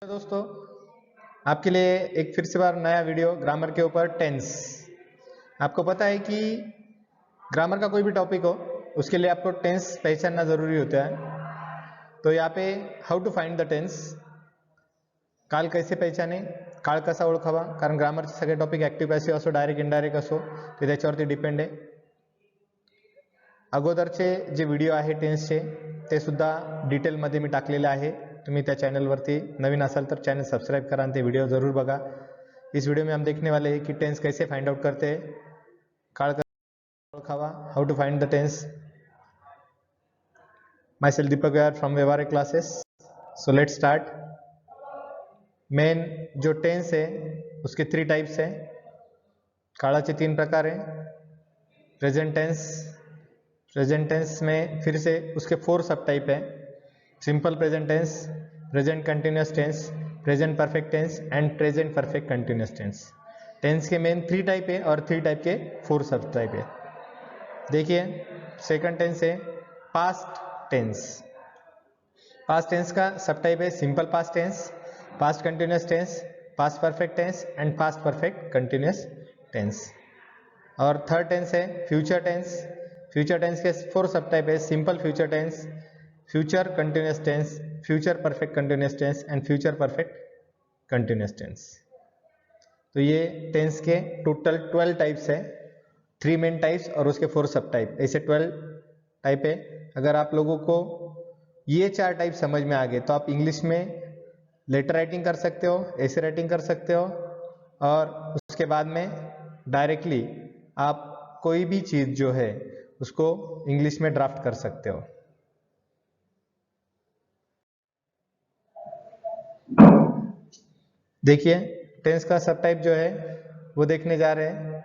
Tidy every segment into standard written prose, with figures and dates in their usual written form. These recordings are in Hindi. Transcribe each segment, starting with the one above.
दोस्तों, आपके लिए एक फिर से बार नया वीडियो ग्रामर के ऊपर टेंस। आपको पता है कि ग्रामर का कोई भी टॉपिक हो उसके लिए आपको टेंस पहचानना जरूरी होता है। तो यहाँ पे how to find the tense, काल कैसे पहचाने, काळ कसा ओळखावा, कारण ग्रामरचे सगळे टॉपिक ऍक्टिव्ह पॅसिव्ह असो डायरेक्ट इनडायरेक्ट असो ते त्याच्यावरती डिपेंड आहे। अगोदरचे जे व्हिडिओ आहे टेन्सचे ते सुद्धा डिटेलमध्ये मी टाकलेले आहे। तुम्ही त्या चैनलवरती नवीन असाल तर चैनल सब्सक्राइब करा आणि ते वीडियो जरूर बघा। इस वीडियो में हम देखने वाले हैं कि टेंस कैसे फाइंड आउट करते हैं, काळ कसा ओळखावा, how to find the tense. Myself Deepak व्यार from Vyavharik classes. So let's start. Main जो टेंस है उसके 3 टाइप्स है। काळाचे 3 प्रकार है। प्रेजेंट टेंस, प्रेजेंट टेंस में फिर से उसके 4 सब टाइप है। Simple present tense, present continuous tense, present perfect tense and present perfect continuous tense. Tense के मेन 3 टाइप है और 3 टाइप के 4 सब टाइप है। देखिए, सेकंड टेंस है पास्ट टेंस। पास्ट टेंस का सब टाइप है simple past tense, past continuous tense, past perfect tense and past perfect continuous tense. और थर्ड टेंस है फ्यूचर टेंस। फ्यूचर टेंस के 4 सब टाइप है simple future tense, future continuous tense, future perfect continuous tense and future perfect continuous tense. तो ये टेंस के टोटल 12 टाइप्स है। 3 मेन टाइप्स और उसके 4 सब टाइप, ऐसे 12 टाइप है। अगर आप लोगों को ये 4 टाइप समझ में आ गए तो आप इंग्लिश में लेटर राइटिंग कर सकते हो, ऐसे राइटिंग कर सकते हो और उसके बाद में डायरेक्टली आप कोई भी चीज जो है उसको इंग्लिश में ड्राफ्ट कर सकते हो। देखिए, टेंस का सब टाइप जो है वो देखने जा रहे हैं।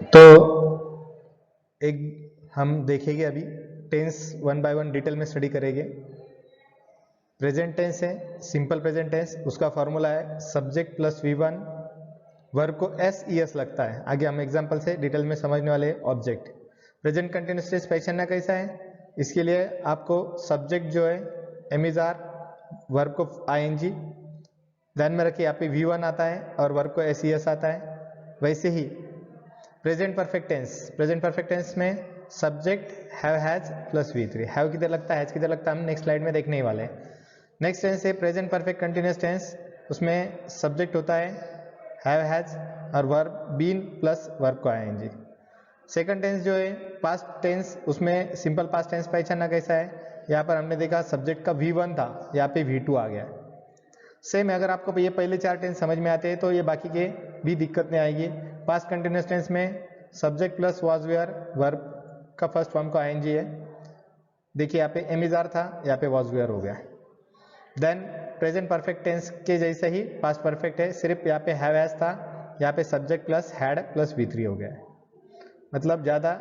तो एक हम देखेंगे अभी टेंस 1 बाय 1 डिटेल में स्टडी करेंगे। प्रेजेंट टेंस है सिंपल प्रेजेंट टेंस, उसका फॉर्मूला है सब्जेक्ट प्लस V1, वर्ब को SES लगता है। आगे हम एग्जांपल से डिटेल में समझने वाले ऑब्जेक्ट। प्रेजेंट कंटिन्यूस टेंस पहचानना कैसा है, इसके लिए आपको सब्जेक्ट जो है एमिजार, वर्ब को ING ध्यान में रखिए। यहाँ पे V1 आता है और वर्ब को SES आता है। वैसे ही present perfect tense, present perfect tense में subject have has plus V3। Have किधर लगता है, हैज किधर लगता है, हम नेक्स्ट स्लाइड में देखने ही वाले हैं। नेक्स्ट टेंस है प्रेजेंट परफेक्ट कंटिन्यूस टेंस, उसमें सब्जेक्ट होता है हैव हैज और वर्ब बीन प्लस वर्ब को ING। सेकंड टेंस जो है पास्ट टेंस, उसमें सिंपल पास्ट टेंस पहचानना कैसा है, यहाँ पर हमने देखा सब्जेक्ट का V1 था, यहाँ पे V2 आ गया। सेम है, अगर आपको ये पहले 4 टेंस समझ में आते हैं तो ये बाकी के भी दिक्कत नहीं आएगी। पास्ट कंटिन्यूस टेंस में subject plus was were, verb का फर्स्ट फॉर्म का ING है। देखिए यहाँ पे एमिजार था, यहाँ पे वाज वेयर हो गया। देन प्रेजेंट परफेक्ट टेंस के जैसे ही पास्ट परफेक्ट है, सिर्फ यहाँ पे हैव हैज था, यहाँ पे subject plus had plus V3 हो गया है। मतलब ज़्यादा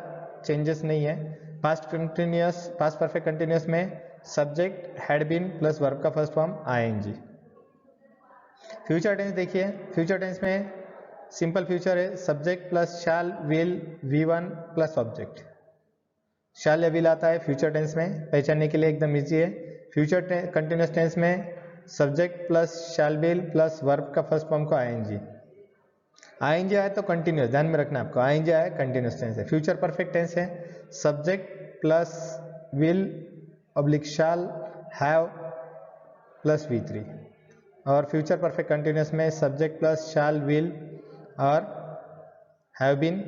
चेंजेस नहीं है। Past continuous, past perfect continuous में subject had been plus verb का first form ING। Future tense देखिए, फ्यूचर टेंस में सिंपल फ्यूचर है subject plus shall will V1 plus object. Shall या विल आता है फ्यूचर टेंस में, पहचानने के लिए एकदम इजी है। फ्यूचर कंटिन्यूस टेंस में subject plus shall will plus verb का फर्स्ट फॉर्म को ING। ING आया तो कंटिन्यूस, ध्यान में रखना आपको, ING आया कंटिन्यूस टेंस है। फ्यूचर परफेक्ट टेंस है subject plus will oblique shall have plus V3। और फ्यूचर परफेक्ट कंटिन्यूस में सब्जेक्ट प्लस शैल विल और हैव बीन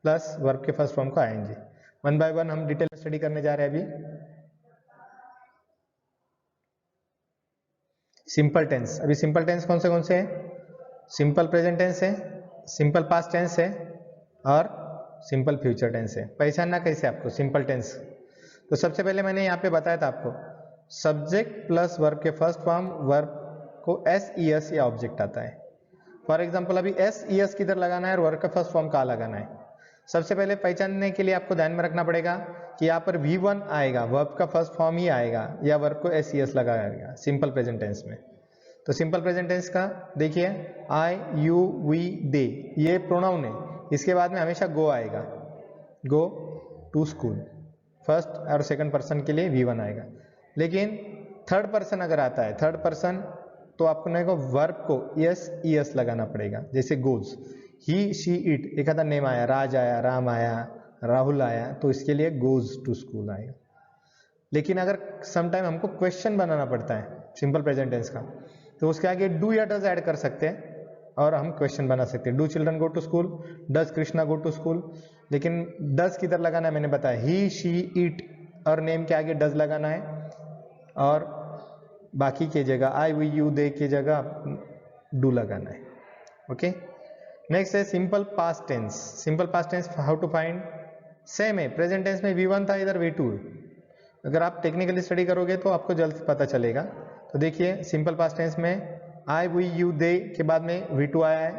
प्लस वर्ब के फर्स्ट फॉर्म को ING। 1 बाय 1 हम डिटेल में स्टडी करने जा रहे हैं अभी। सिंपल टेंस, अभी सिंपल टेंस कौन से हैं, सिंपल प्रेजेंट टेंस है, सिंपल पास्ट टेंस है और सिंपल फ्यूचर टेंस है। पहचानना कैसे आपको सिंपल टेंस, तो सबसे पहले मैंने यहाँ पे बताया था आपको सब्जेक्ट प्लस वर्ब के फर्स्ट फॉर्म वर्ब को SES या ऑब्जेक्ट आता है। फॉर एग्जाम्पल अभी SES किधर लगाना है और वर्ब का फर्स्ट फॉर्म कहाँ लगाना है। सबसे पहले पहचानने के लिए आपको ध्यान में रखना पड़ेगा कि यहाँ पर V1 आएगा, वर्ब का फर्स्ट फॉर्म ही आएगा या वर्ब को SES लगाएगा सिंपल प्रेजेंट टेंस में। तो सिंपल प्रेजेंट टेंस का देखिए I, you, we, they, ये प्रोनाउन है। इसके बाद में हमेशा गो आएगा, गो टू स्कूल। फर्स्ट और सेकंड पर्सन के लिए V1 आएगा। लेकिन थर्ड पर्सन अगर आता है, थर्ड पर्सन, तो आपको नहीं को वर्ब को ES लगाना पड़ेगा। जैसे गोज, ही शी इट, एक आधा नेम आया, राज आया, राम आया, राहुल आया, तो इसके लिए गोज टू स्कूल आएगा। लेकिन अगर समटाइम हमको क्वेश्चन बनाना पड़ता है सिंपल प्रेजेंट टेंस का, तो उसके आगे डू या डज ऐड कर सकते हैं और हम क्वेश्चन बना सकते हैं। Do children go to school, does Krishna go to school. लेकिन डज किधर लगाना है मैंने बताया, ही शी इट और नेम के आगे डज लगाना है, और बाकी की जगह आई वी यू दे की जगह डू लगाना है। ओके, नेक्स्ट है simple past tense. Simple past tense how to find, same है, प्रेजेंट टेंस में V1 था, इधर V2। अगर आप टेक्निकली स्टडी करोगे तो आपको जल्द पता चलेगा। तो देखिए सिंपल पास्ट टेंस में आई वी यू दे के बाद में V2 आया है,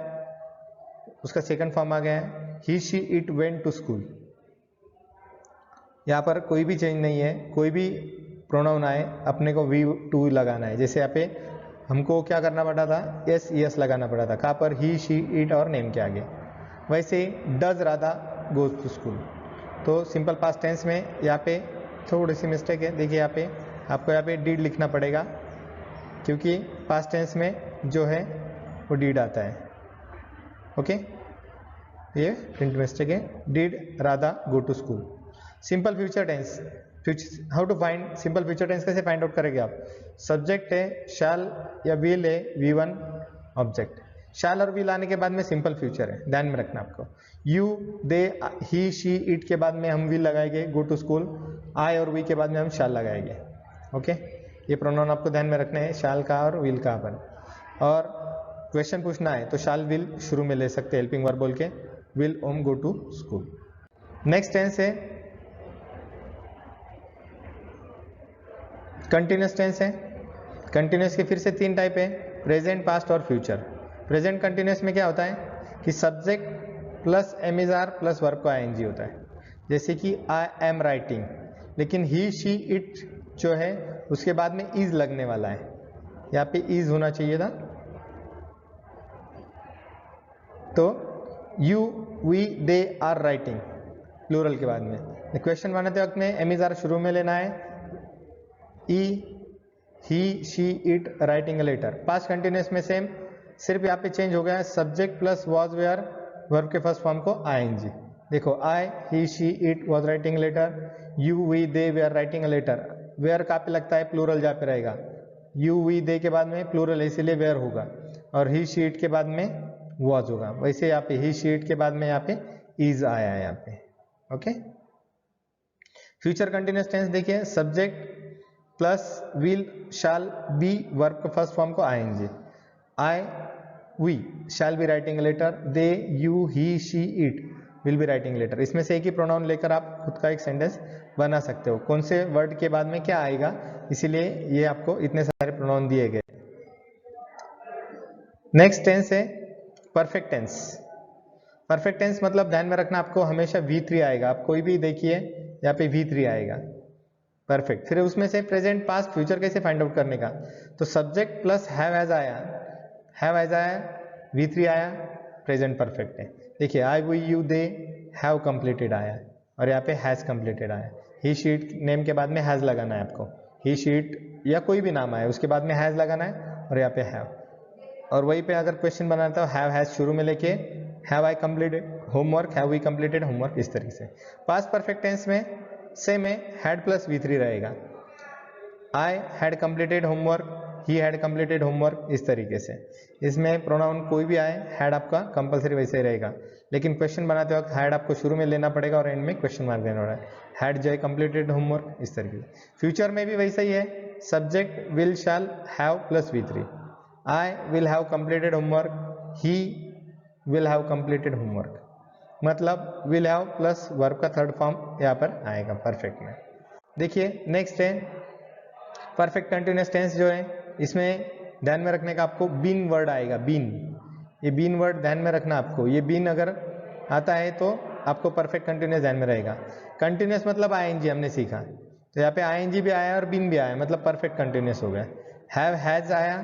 उसका सेकंड फॉर्म आ गया है, he she it went to school. यहाँ पर कोई भी चेंज नहीं है, कोई भी प्रोनाउन आए अपने को V2 लगाना है। जैसे यहाँ पे हमको क्या करना पड़ा था, ES लगाना पड़ा था, कहाँ पर, ही शी इट और नेम के आगे। वैसे does Radha goes to school. तो सिंपल पास्ट टेंस में यहाँ पे थोड़ी सी मिस्टेक है। देखिए यहाँ पे आपको यहाँ पे डिड लिखना पड़ेगा, क्योंकि पास्ट टेंस में जो है वो डिड आता है। ओके, ये प्रिंट मिस्टेक है, did Radha go to school. Simple future tense, how to find simple future tense, कैसे फाइंड आउट करेंगे आप। सब्जेक्ट है शैल या विल है, V1 ऑब्जेक्ट, शैल और विल आने के बाद में सिंपल फ्यूचर है, ध्यान में रखना आपको। You they he she it के बाद में हम विल लगाएंगे, गो टू स्कूल। आई और वी के बाद में हम शैल लगाएंगे। ओके, ये प्रोनाउन आपको ध्यान में रखना है, शैल का और विल का अपन। और क्वेश्चन पूछना है तो शैल विल शुरू में ले सकते हैं, हेल्पिंग वर्ब बोल के, will Om go to school. Next tense है कंटिन्यूस टेंस है। कंटिन्यूस के फिर से 3 टाइप है, प्रेजेंट, पास्ट और फ्यूचर। प्रेजेंट कंटिन्यूस में क्या होता है कि subject plus MR plus verb का ING होता है। जैसे कि आई एम राइटिंग, लेकिन ही शी इट जो है उसके बाद में इज लगने वाला है, यहाँ पे इज होना चाहिए था। तो you we they are writing plural के बाद में। क्वेश्चन बनाते वक्त में MR शुरू में लेना है, ई he she it writing a letter. Past continuous में सेम, सिर्फ यहाँ पे चेंज हो गया है, subject plus was were verb के फर्स्ट फॉर्म को ING। देखो I he she it was writing letter, you we they were are writing a letter. Were कहाँ पे लगता है, प्लूरल जहाँ पे रहेगा, यू वी दे के बाद में प्लूरल इसीलिए वेयर होगा, और ही शी इट के बाद में वॉज होगा। वैसे यहाँ पे ही शी इट के बाद में यहाँ पे इज आया है यहाँ पे। ओके, फ्यूचर कंटिन्यूस टेंस देखिए, subject plus will shall be verb का फर्स्ट फॉर्म को ING। I we shall be writing letter, they you he she it will be writing letter. इसमें से एक ही प्रोनाउन लेकर आप खुद का एक सेंटेंस बना सकते हो, कौन से वर्ड के बाद में क्या आएगा, इसीलिए ये आपको इतने सारे प्रोनाउन दिए गए। नेक्स्ट टेंस है परफेक्ट टेंस। परफेक्ट टेंस मतलब ध्यान में रखना आपको हमेशा V3 आएगा। आप कोई भी देखिए यहाँ पे V3 आएगा, परफेक्ट। फिर उसमें से प्रेजेंट, पास्ट, फ्यूचर कैसे फाइंड आउट करने का, तो सब्जेक्ट प्लस हैव हैज आया, हैव हैज आया, V3 आया, प्रेजेंट परफेक्ट है। देखिए I we you they have completed आया, और यहाँ पे हैज कंप्लीटेड आया। ही शीट नेम के बाद में हैज लगाना है आपको, ही शीट या कोई भी नाम आए उसके बाद में हैज लगाना है, और यहाँ पे हैव। और वहीं पे अगर क्वेश्चन बनाना था, हैव हैज शुरू में लेके have I completed homework, have we completed homework, इस तरीके से। पास्ट परफेक्ट टेंस में सेम है, हैड प्लस V3 रहेगा, I had completed homework, he had completed homework, इस तरीके से। इसमें प्रोनाउन कोई भी आए, हैड आपका कंपलसरी वैसे ही रहेगा, लेकिन क्वेश्चन बनाते वक्त हैड आपको शुरू में लेना पड़ेगा और एंड में क्वेश्चन मार्क देना पड़ेगा, हैड जय कंप्लीटेड होमवर्क, इस तरीके से। फ्यूचर में भी वैसा ही है, subject will shall have plus V3, I will have completed homework, he will have completed homework, मतलब विल हैव प्लस वर्ब का थर्ड फॉर्म यहाँ पर आएगा परफेक्ट में। देखिए नेक्स्ट है परफेक्ट कंटिन्यूअस टेंस जो है, इसमें ध्यान में रखने का आपको बीन वर्ड आएगा, बीन। ये बीन वर्ड ध्यान में रखना आपको, ये बीन अगर आता है तो आपको परफेक्ट कंटिन्यूअस ध्यान में रहेगा। कंटिन्यूअस मतलब ING हमने सीखा, तो यहाँ पे ING भी आया और बीन भी आया, मतलब परफेक्ट कंटिन्यूअस हो गया। हैव हैज आया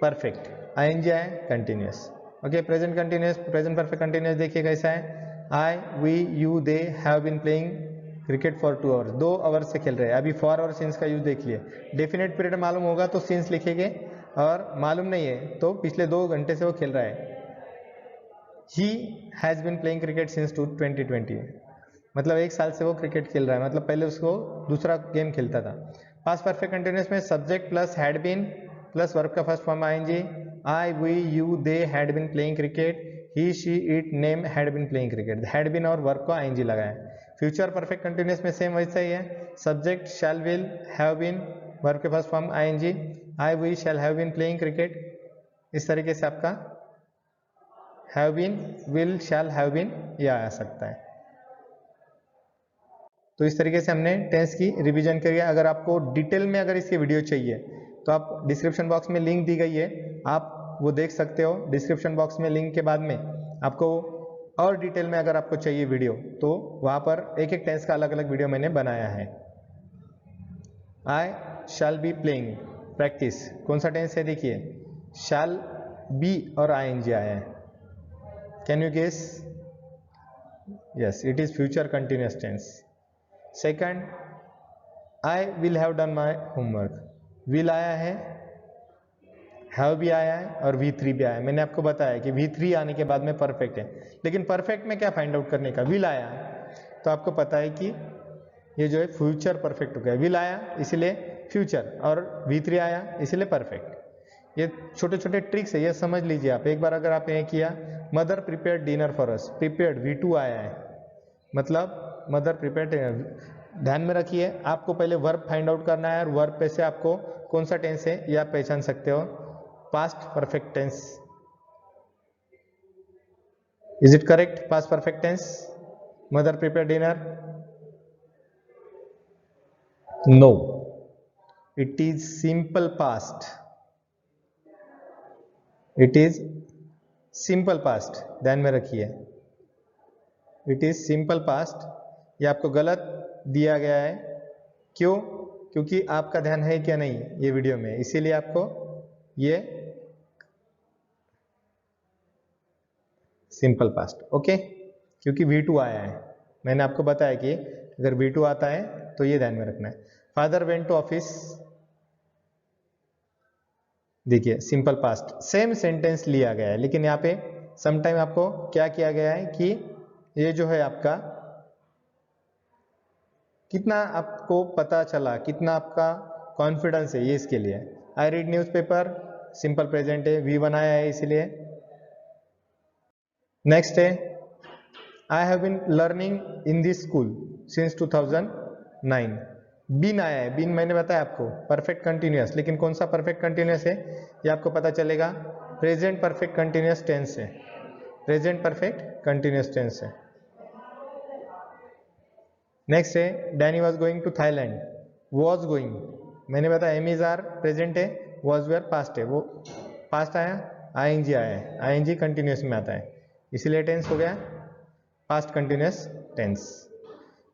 परफेक्ट, ING आया continuous. Okay, present continuous, present perfect continuous देखिए कैसा है, I we you they have been playing cricket for 2 hours, 2 hours से खेल रहे हैं। अभी फॉर और सिंस का यूज देख लिए। डेफिनेट पीरियड मालूम होगा तो सिंस लिखेंगे, और मालूम नहीं है तो पिछले 2 घंटे से वो खेल रहा है। He has been playing cricket since 2020, मतलब 1 साल से वो क्रिकेट खेल रहा है, मतलब पहले उसको दूसरा गेम खेलता था। पास्ट परफेक्ट कंटिन्यूअस में subject plus had been plus verb का first form ING, I we you they had been playing cricket, he she it name had been playing cricket. Had been और वर्ब को आईएनजी लगाया। फ्यूचर परफेक्ट कंटिन्यूअस में सेम वैसा ही है, subject shall will have been, verb के first form ING, I we shall have been playing cricket. इस तरीके से आपका have been, will, shall have been ये आ सकता है। तो इस तरीके से हमने टेंस की रिवीजन करी है। अगर आपको डिटेल में अगर इसकी वीडियो चाहिए तो आप डिस्क्रिप्शन बॉक्स में लिंक दी गई है, आप वो देख सकते हो। डिस्क्रिप्शन बॉक्स में लिंक के बाद में आपको और डिटेल में अगर आपको चाहिए वीडियो तो वहां पर एक एक टेंस का अलग अलग वीडियो मैंने बनाया है। आई शैल बी प्लेइंग प्रैक्टिस कौन सा टेंस है, देखिए शैल बी और आईएनजी आया है। Can you guess? Yes, it is future continuous tense. Second, I will have done my homework, will आया है, हैव भी आया है और V3 भी आया है। मैंने आपको बताया कि V3 आने के बाद में परफेक्ट है, लेकिन परफेक्ट में क्या फाइंड आउट करने का, विल आया तो आपको पता है कि ये जो है फ्यूचर परफेक्ट हो गया। विल आया इसलिए फ्यूचर और V3 आया इसलिए परफेक्ट। ये छोटे छोटे ट्रिक्स है, ये समझ लीजिए आप। एक बार अगर आप ये किया, mother prepared dinner for us, prepared V2 आया है, मतलब मदर प्रिपेयर्ड डिनर। ध्यान में रखिए, आपको पहले वर्ब फाइंड आउट करना है और वर्ब पे से आपको कौन सा टेंस है ये आप पहचान सकते हो। Past perfect tense, is it correct? Past perfect tense, mother prepared dinner? No, it is simple past, it is simple past. ध्यान में रखिए, इट इज सिंपल पास्ट। ये आपको गलत दिया गया है, क्यों? क्योंकि आपका ध्यान है क्या नहीं ये वीडियो में, इसीलिए आपको ये सिंपल पास्ट, ओके। क्योंकि V2 आया है, मैंने आपको बताया कि अगर V2 आता है तो ये ध्यान में रखना है। फादर वेंट टू ऑफिस, देखिए सिंपल पास्ट, सेम सेंटेंस लिया गया है, लेकिन यहाँ पे समटाइम आपको क्या किया गया है कि ये जो है आपका कितना आपको पता चला, कितना आपका कॉन्फिडेंस है, ये इसके लिए। I read newspaper, simple present है, V1 आया है इसलिए। नेक्स्ट है, I have been learning in this school since 2009, been आया है, बीन मैंने बताया आपको परफेक्ट कंटिन्यूअस, लेकिन कौन सा परफेक्ट कंटिन्यूअस है ये आपको पता चलेगा, प्रेजेंट परफेक्ट कंटिन्यूअस टेंस है, प्रेजेंट परफेक्ट कंटिन्यूअस टेंस है। नेक्स्ट है, Danny was going to Thailand, was going मैंने बताया एम इज आर प्रेजेंट है, वॉज वेयर पास्ट है, वो पास्ट आया, आईएनजी आया है, आईएनजी कंटिन्यूअस में आता है इसीलिए टेंस हो गया पास्ट कंटिन्यूअस टेंस।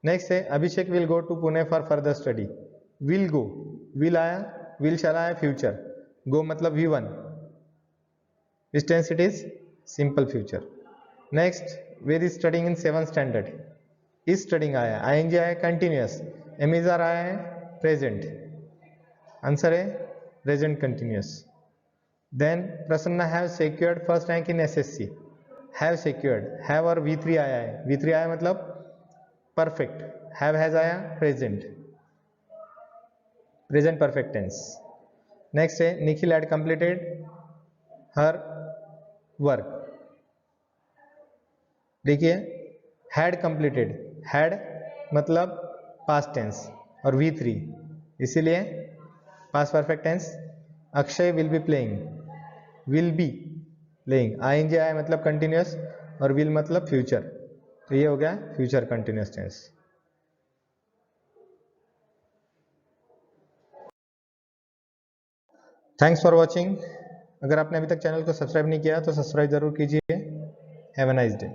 नेक्स्ट है, Abhishek will go to Pune for further study, will go, will आया, विल चला है फ्यूचर, गो मतलब V1, इस tense it is simple future. Next, Veer is studying in 7th standard, is studying आया, आईएनजी आया कंटिन्यूअस, एम इज आर आया है प्रेजेंट, आंसर है present continuous. Then Prasanna have secured first rank in SSC, have secured, have और V3 आया है, V3 आया मतलब परफेक्ट, हैव हैज आया present, present perfect tense. Next है, Nikhil had completed her work, देखिए हैड कंप्लीटेड, हैड मतलब पास्ट टेंस और V3 इसीलिए past perfect tense. Akshay will be playing, will be playing, ING आया मतलब कंटिन्यूअस और विल मतलब फ्यूचर, तो ये हो गया future continuous tense. Thanks for watching. अगर आपने अभी तक चैनल को सब्सक्राइब नहीं किया तो सब्सक्राइब जरूर कीजिए। Have a nice day.